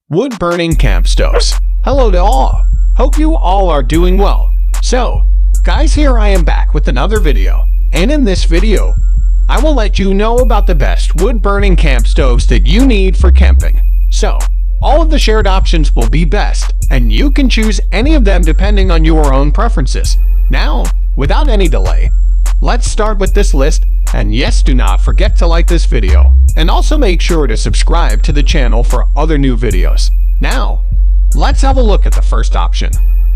Wood-burning camp stoves. Hello to all. Hope you all are doing well. So, guys, here I am back with another video. And in this video, I will let you know about the best wood-burning camp stoves that you need for camping. So, all of the shared options will be best, and you can choose any of them depending on your own preferences. Now, without any delay, let's start with this list. And yes, do not forget to like this video, and also make sure to subscribe to the channel for other new videos. Now, let's have a look at the first option.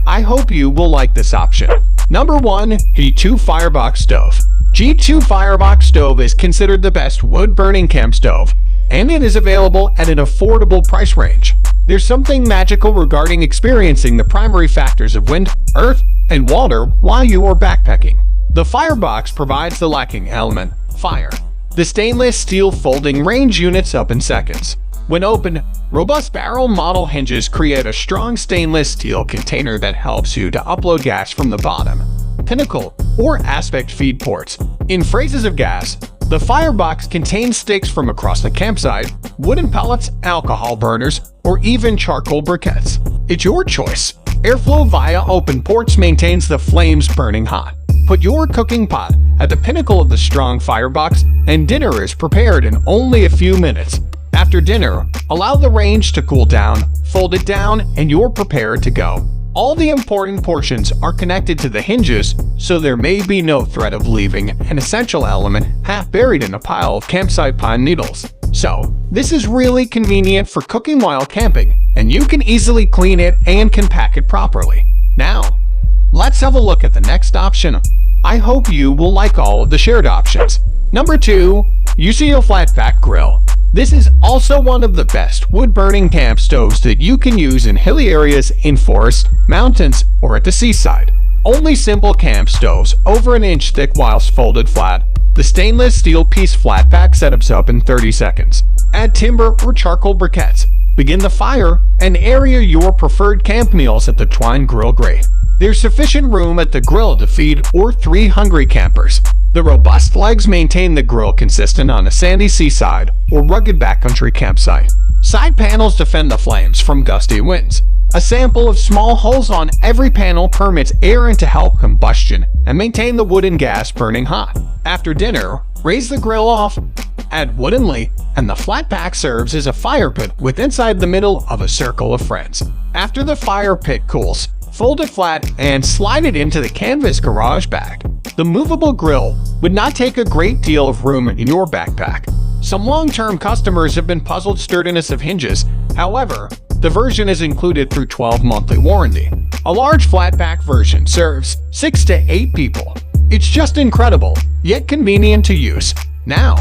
I hope you will like this option. Number 1. G2 Firebox Stove. G2 Firebox Stove is considered the best wood-burning camp stove, and it is available at an affordable price range. There's something magical regarding experiencing the primary factors of wind, earth, and water while you are backpacking. The Firebox provides the lacking element, fire. The stainless steel folding range units up in seconds. When opened, robust barrel model hinges create a strong stainless steel container that helps you to upload gas from the bottom, pinnacle, or aspect feed ports. In phrases of gas, the Firebox contains sticks from across the campsite, wooden pellets, alcohol burners, or even charcoal briquettes. It's your choice. Airflow via open ports maintains the flames burning hot. Put your cooking pot at the pinnacle of the strong Firebox, and dinner is prepared in only a few minutes. After dinner, allow the range to cool down, fold it down, and you're prepared to go. All the important portions are connected to the hinges, so there may be no threat of leaving an essential element half buried in a pile of campsite pine needles. So, this is really convenient for cooking while camping, and you can easily clean it and can pack it properly. Now, let's have a look at the next option. I hope you will like all of the shared options. Number 2. UCO Flatpack Grill. This is also one of the best wood-burning camp stoves that you can use in hilly areas, in forests, mountains, or at the seaside. Only simple camp stoves over an inch thick whilst folded flat. The stainless steel piece Flatpack setups up in 30 seconds. Add timber or charcoal briquettes. Begin the fire and area your preferred camp meals at the twine grill grate. There's sufficient room at the grill to feed or 3 hungry campers. The robust legs maintain the grill consistent on a sandy seaside or rugged backcountry campsite. Side panels defend the flames from gusty winds. A sample of small holes on every panel permits air in to help combustion and maintain the wood and gas burning hot. After dinner, raise the grill off, add woodenly, and the Flatpack serves as a fire pit with inside the middle of a circle of friends. After the fire pit cools, fold it flat and slide it into the canvas garage bag. The movable grill would not take a great deal of room in your backpack. Some long-term customers have been puzzled sturdiness of hinges. However, the version is included through 12 monthly warranty. A large Flatpack version serves 6 to 8 people. It's just incredible, yet convenient to use. Now,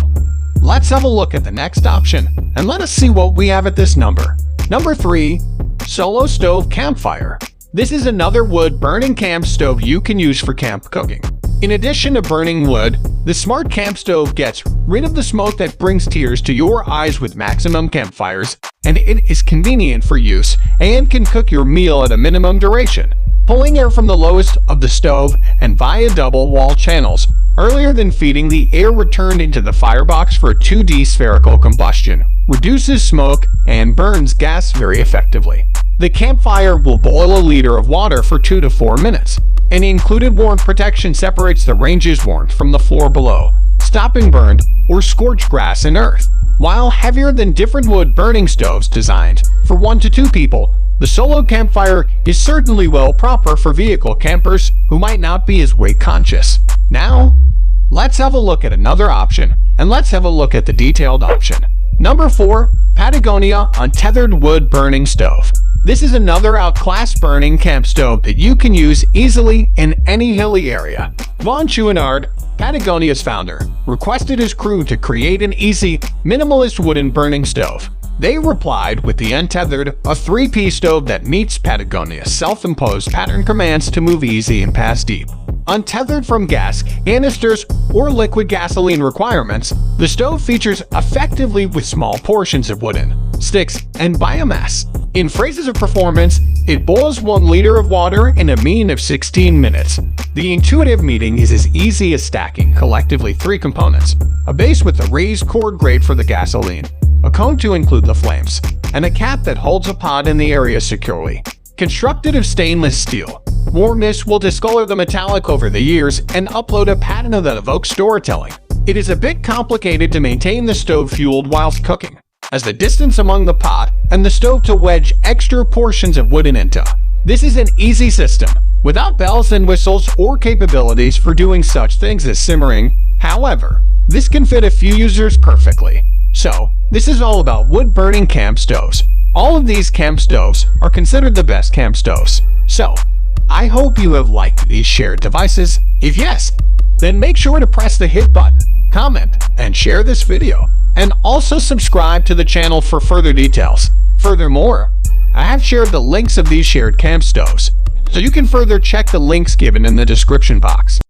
let's have a look at the next option, and let us see what we have at this number. Number 3. Solo Stove Campfire. This is another wood-burning camp stove you can use for camp cooking. In addition to burning wood, the smart camp stove gets rid of the smoke that brings tears to your eyes with maximum campfires, and it is convenient for use and can cook your meal at a minimum duration. Pulling air from the lowest of the stove and via double-wall channels, earlier than feeding the air returned into the Firebox for 2D spherical combustion, reduces smoke and burns gas very effectively. The campfire will boil a liter of water for 2 to 4 minutes. An included warmth protection separates the range's warmth from the floor below, stopping burned or scorched grass and earth. While heavier than different wood-burning stoves designed for 1 to 2 people, the solo campfire is certainly well proper for vehicle campers who might not be as weight conscious. Now, let's have a look at another option, and let's have a look at the detailed option. Number 4. Patagonia Untethered Wood-Burning Stove. This is another outclass burning camp stove that you can use easily in any hilly area. Von Chouinard, Patagonia's founder, requested his crew to create an easy, minimalist wooden burning stove. They replied with the Untethered, a 3-piece stove that meets Patagonia's self-imposed pattern commands to move easy and pass deep. Untethered from gas, canisters, or liquid gasoline requirements, the stove features effectively with small portions of wooden, sticks, and biomass. In phrases of performance, it boils 1 liter of water in a mean of 16 minutes. The intuitive meeting is as easy as stacking collectively 3 components: a base with a raised cord grate for the gasoline, a cone to include the flames, and a cap that holds a pot in the area securely. Constructed of stainless steel, warmness will discolor the metallic over the years and upload a patina that evokes storytelling. It is a bit complicated to maintain the stove fueled whilst cooking, as the distance among the pot and the stove to wedge extra portions of wood into. This is an easy system, without bells and whistles or capabilities for doing such things as simmering. However, this can fit a few users perfectly. So, this is all about wood-burning camp stoves. All of these camp stoves are considered the best camp stoves. So, I hope you have liked these shared devices. If yes, then make sure to press the hit button, comment, and share this video. And also subscribe to the channel for further details. Furthermore, I have shared the links of these shared camp stoves, so you can further check the links given in the description box.